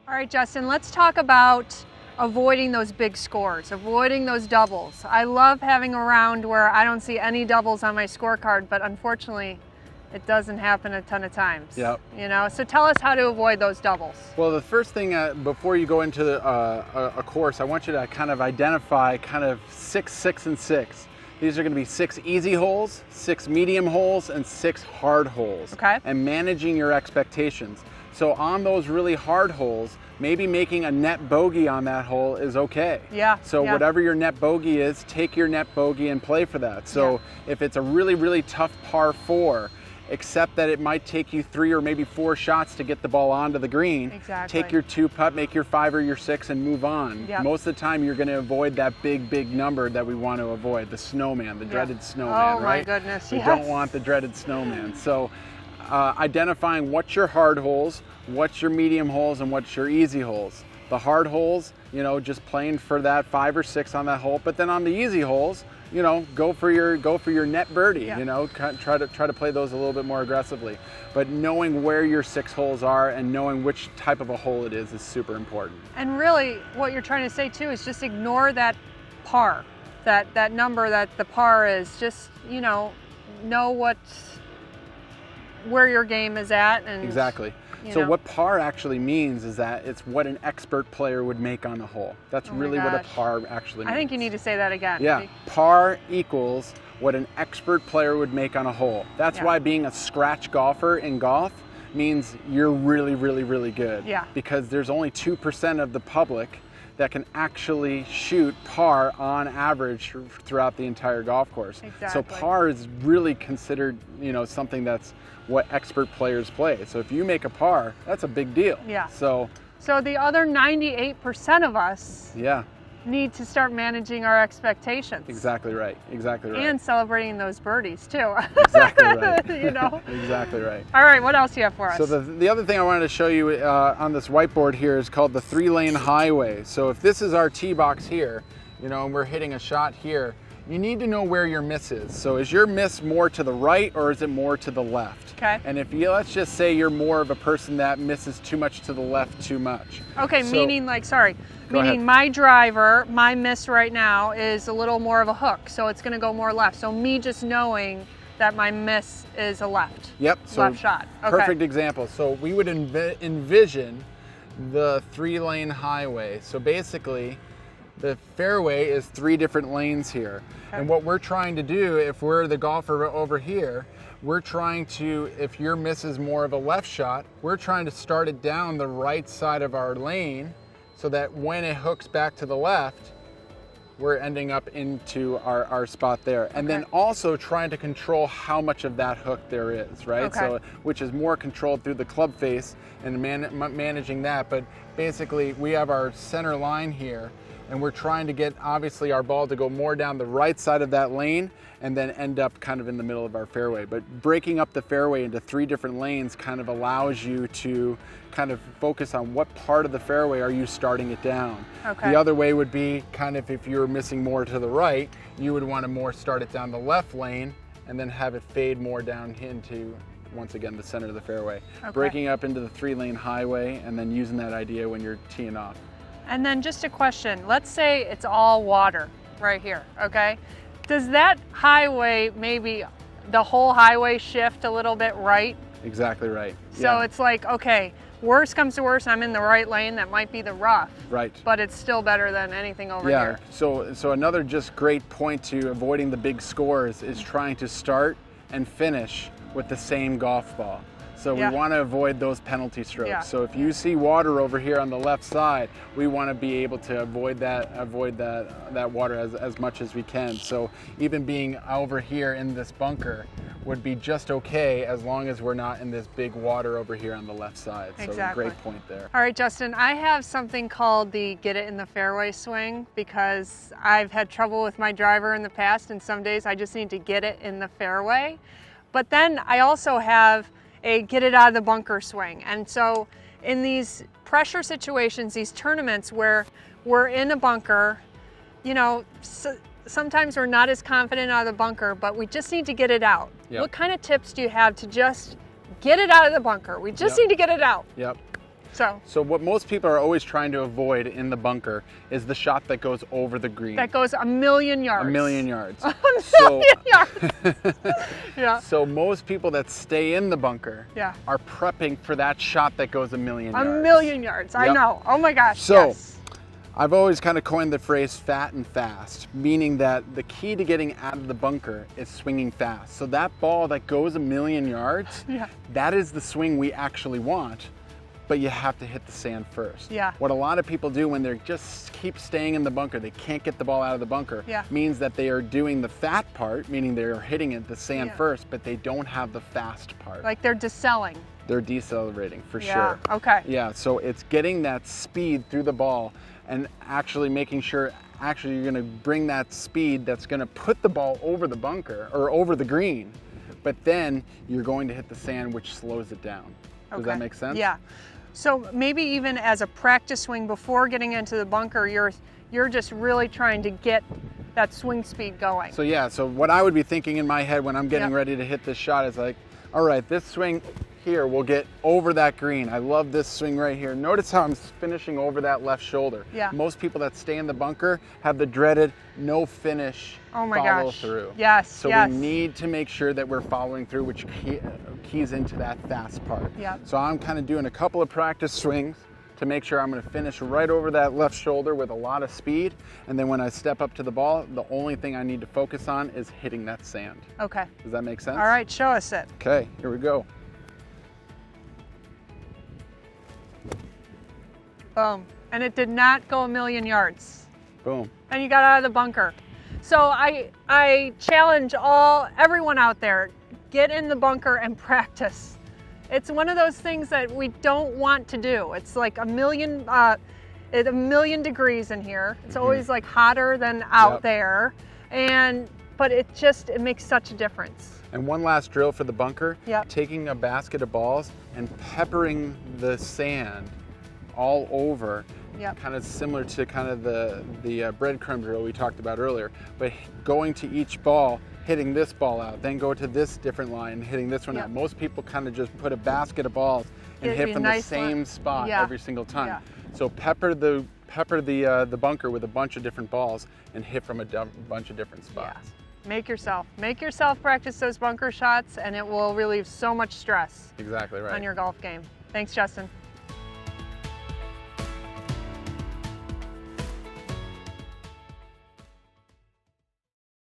All right, Justin, let's talk about avoiding those big scores, avoiding those doubles. I love having a round where I don't see any doubles on my scorecard, but unfortunately, it doesn't happen a ton of times. Yep. You know, so tell us how to avoid those doubles. Well, the first thing before you go into a course, I want you to kind of identify kind of 6, 6, and 6. These are going to be 6 easy holes, 6 medium holes, and 6 hard holes. Okay. And managing your expectations. So on those really hard holes, maybe making a net bogey on that hole is okay. Yeah. So yeah. whatever your net bogey is, take your net bogey and play for that. So if it's a really, really tough par 4, accept that it might take you 3 or maybe 4 shots to get the ball onto the green. Exactly. Take your 2 putt, make your 5 or your 6 and move on. Yep. Most of the time you're going to avoid that big number that we want to avoid, the snowman, the dreaded snowman, oh, right? my goodness, We yes. don't want the dreaded snowman. So identifying what's your hard holes, what's your medium holes, and what's your easy holes. The hard holes, you know, just playing for that 5 or 6 on that hole, but then on the easy holes, you know, go for your net birdie. Yeah. You know, try to play those a little bit more aggressively. But knowing where your 6 holes are and knowing which type of a hole it is super important. And really, what you're trying to say too is just ignore that par, that number that the par is. Just, you know where your game is at. And Exactly. So what par actually means is that it's what an expert player would make on a hole. That's really what a par actually means. I think you need to say that again. Yeah, par equals what an expert player would make on a hole. That's why being a scratch golfer in golf means you're really, really, really good. Yeah. Because there's only 2% of the public that can actually shoot par on average throughout the entire golf course. Exactly. So par is really considered, you know, something that's what expert players play. So if you make a par, that's a big deal. Yeah. So the other 98% of us yeah, need to start managing our expectations. exactly right. Exactly right. And celebrating those birdies too. Exactly right. You know. Exactly right. All right, what else do you have for us? So the other thing I wanted to show you on this whiteboard here is called the 3-lane highway. So if this is our tee box here, you know, and we're hitting a shot here, you need to know where your miss is. So is your miss more to the right or is it more to the left? Okay. And if you, let's just say you're more of a person that misses too much to the left too much. Okay, So- meaning Go ahead. my driver, my miss right now is a little more of a hook, so it's gonna go more left. So me just knowing that my miss is a left. Yep. So left shot. Okay. Perfect example. So we would envision the 3-lane highway. So basically, the fairway is 3 different lanes here. Okay. And what we're trying to do, if we're the golfer over here, we're trying to, if your miss is more of a left shot, we're trying to start it down the right side of our lane so that when it hooks back to the left, we're ending up into our spot there. And then also trying to control how much of that hook there is, right? Okay. So, which is more controlled through the club face and managing that. But basically, we have our center line here, and we're trying to get, obviously, our ball to go more down the right side of that lane and then end up kind of in the middle of our fairway. But breaking up the fairway into 3 different lanes kind of allows you to kind of focus on what part of the fairway are you starting it down. Okay. The other way would be kind of if you're missing more to the right, you would want to more start it down the left lane and then have it fade more down into, once again, the center of the fairway. Okay. Breaking up into the 3-lane highway and then using that idea when you're teeing off. And then just a question, let's say it's all water right here, okay? Does that highway, maybe the whole highway shift a little bit right? Exactly right. So it's like, okay, worst comes to worst, I'm in the right lane, that might be the rough, right. but it's still better than anything over here. So another just great point to avoiding the big scores is trying to start and finish with the same golf ball. So we want to avoid those penalty strokes. Yeah. So if you see water over here on the left side, we want to be able to avoid that water as much as we can. So even being over here in this bunker would be just okay as long as we're not in this big water over here on the left side. So Exactly. great point there. All right, Justin, I have something called the get it in the fairway swing because I've had trouble with my driver in the past, and some days I just need to get it in the fairway. But then I also have a get it out of the bunker swing. And so in these pressure situations, these tournaments where we're in a bunker, you know, sometimes we're not as confident out of the bunker, but we just need to get it out. Yep. What kind of tips do you have to just get it out of the bunker? We just need to get it out. Yep. So what most people are always trying to avoid in the bunker is the shot that goes over the green. That goes a million yards. A million yards. A million yards. Yeah. So most people that stay in the bunker Yeah. are prepping for that shot that goes a million A yards. million yards. I Yep. know. Oh my gosh. So, yes. I've always kind of coined the phrase fat and fast, meaning that the key to getting out of the bunker is swinging fast. So that ball that goes a million yards, Yeah. that is the swing we actually want, but you have to hit the sand first. Yeah. What a lot of people do when they just keep staying in the bunker, they can't get the ball out of the bunker, Yeah. means that they are doing the fat part, meaning they're hitting it the sand Yeah. first, but they don't have the fast part. Like they're decelerating. They're decelerating for Yeah. sure. Okay. Yeah, so it's getting that speed through the ball and actually making sure you're gonna bring that speed that's gonna put the ball over the bunker or over the green, but then you're going to hit the sand, which slows it down. Does that make sense? Yeah. So maybe even as a practice swing before getting into the bunker, you're just really trying to get that swing speed going. So yeah, so what I would be thinking in my head when I'm getting Yep. ready to hit this shot is like, all right, this swing here will get over that green. I love this swing right here. Notice how I'm finishing over that left shoulder. Yeah. Most people that stay in the bunker have the dreaded no finish Oh my follow gosh. through. Yes. So yes. we need to make sure that we're following through, which keys into that fast part. Yep. So I'm kind of doing a couple of practice swings to make sure I'm going to finish right over that left shoulder with a lot of speed. And then when I step up to the ball, the only thing I need to focus on is hitting that sand. Okay. Does that make sense? All right. Show us it. Okay, here we go. Boom. And it did not go a million yards. Boom. And you got out of the bunker. So I challenge everyone out there, get in the bunker and practice. It's one of those things that we don't want to do. It's like a million degrees in here. It's always like hotter than out Yep. there. But it makes such a difference. And one last drill for the bunker, Yep. taking a basket of balls and peppering the sand all over, Yep. kind of similar to kind of the breadcrumb drill we talked about earlier, but going to each ball, hitting this ball out, then go to this different line, hitting this one Yep. out. Most people kind of just put a basket of balls and Get hit you from nice the same line. spot Yeah. every single time. Yeah. So pepper the bunker with a bunch of different balls and hit from a bunch of different spots. Make yourself practice those bunker shots, and it will relieve so much stress Exactly right. on your golf game. Thanks, Justin.